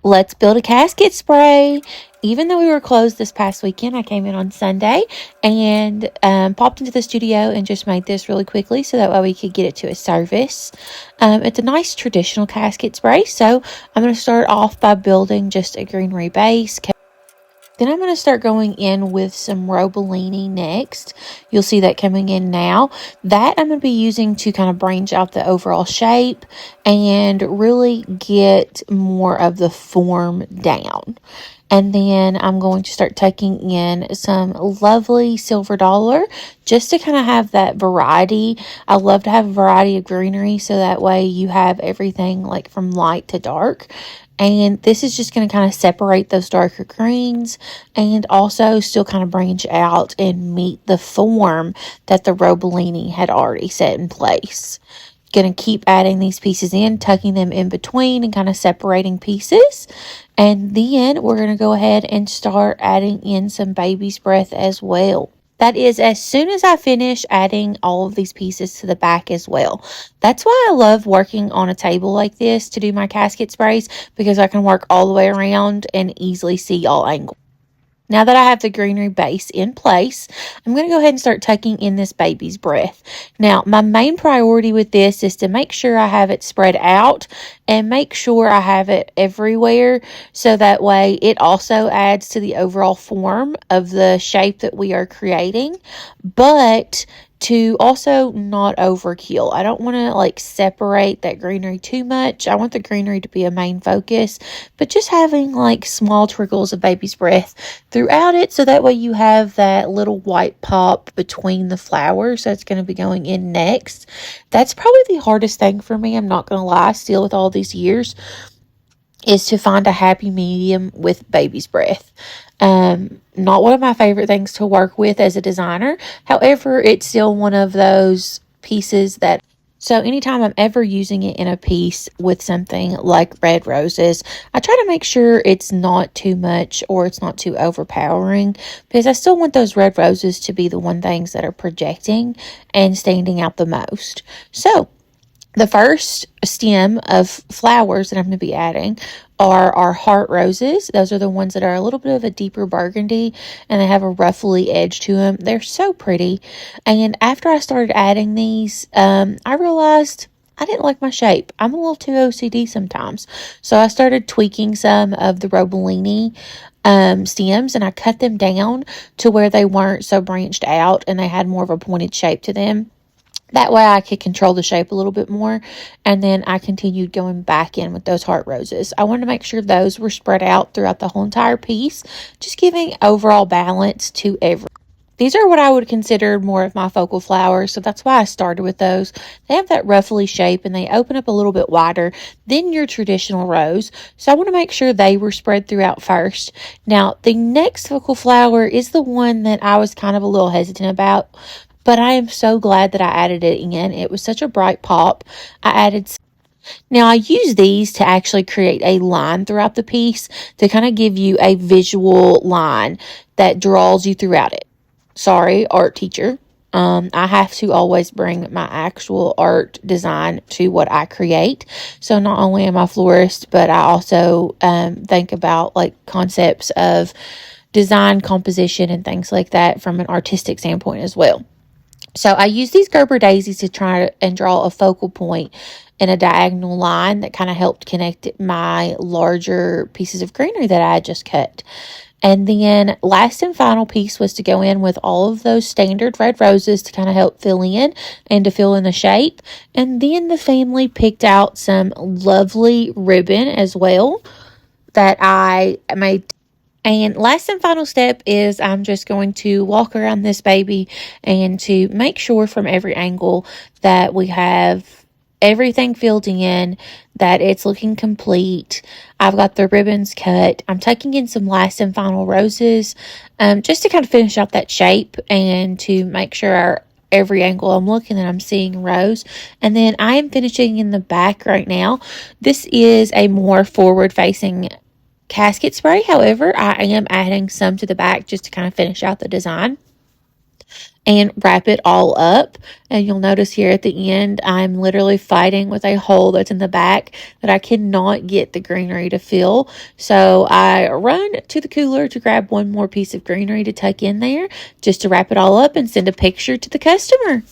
Let's build a casket spray. Even though we were closed this past weekend, I came in on Sunday and popped into the studio and just made this really quickly so that way we could get it to a service. It's a nice traditional casket spray, so I'm going to start off by building just a greenery base. Then I'm going to start going in with some Robellini next. You'll see that coming in now. That I'm going to be using to kind of branch out the overall shape and really get more of the form down. And then I'm going to start tucking in some lovely silver dollar just to kind of have that variety. I love to have a variety of greenery so that way you have everything like from light to dark. And this is just going to kind of separate those darker greens and also still kind of branch out and meet the form that the Robellini had already set in place. Going to keep adding these pieces in, tucking them in between and kind of separating pieces. And then we're going to go ahead and start adding in some baby's breath as well. That is as soon as I finish adding all of these pieces to the back as well. That's why I love working on a table like this to do my casket sprays, because I can work all the way around and easily see all angles. Now that I have the greenery base in place, I'm going to go ahead and start tucking in this baby's breath. Now, my main priority with this is to make sure I have it spread out and make sure I have it everywhere so that way it also adds to the overall form of the shape that we are creating, but to also not overkill. I don't want to like separate that greenery too much. I want the greenery to be a main focus, but just having like small trickles of baby's breath throughout it so that way you have that little white pop between the flowers that's going to be going in next. That's probably the hardest thing for me, I'm not going to lie, still with all these years, is to find a happy medium with baby's breath. Not one of my favorite things to work with as a designer. However, it's still one of those pieces that, so anytime I'm ever using it in a piece with something like red roses, I try to make sure it's not too much or it's not too overpowering, because I still want those red roses to be the one things that are projecting and standing out the most. So the first stem of flowers that I'm going to be adding are our heart roses. Those are the ones that are a little bit of a deeper burgundy and they have a ruffly edge to them. They're so pretty. And after I started adding these, I realized I didn't like my shape. I'm a little too OCD sometimes. So I started tweaking some of the Robellini stems and I cut them down to where they weren't so branched out and they had more of a pointed shape to them. That way I could control the shape a little bit more. And then I continued going back in with those heart roses. I wanted to make sure those were spread out throughout the whole entire piece, just giving overall balance to every. These are what I would consider more of my focal flowers, so that's why I started with those. They have that ruffly shape and they open up a little bit wider than your traditional rose, so I want to make sure they were spread throughout first. Now, the next focal flower is the one that I was kind of a little hesitant about, but I am so glad that I added it in. It was such a bright pop. Now I use these to actually create a line throughout the piece to kind of give you a visual line that draws you throughout it. Sorry, art teacher. I have to always bring my actual art design to what I create. So not only am I a florist, but I also think about like concepts of design, composition, and things like that from an artistic standpoint as well. So I use these Gerber daisies to try and draw a focal point in a diagonal line that kind of helped connect my larger pieces of greenery that I had just cut. And then last and final piece was to go in with all of those standard red roses to kind of help fill in and to fill in the shape. And then the family picked out some lovely ribbon as well that I made. And last and final step is I'm just going to walk around this baby and to make sure from every angle that we have everything filled in, that it's looking complete. I've got the ribbons cut. I'm tucking in some last and final roses just to kind of finish out that shape and to make sure every angle I'm looking and I'm seeing rose. And then I am finishing in the back right now. This is a more forward facing casket spray. However, I am adding some to the back just to kind of finish out the design. and wrap it all up. And you'll notice here at the end, I'm literally fighting with a hole that's in the back that I cannot get the greenery to fill. So I run to the cooler to grab one more piece of greenery to tuck in there, just to wrap it all up and send a picture to the customer.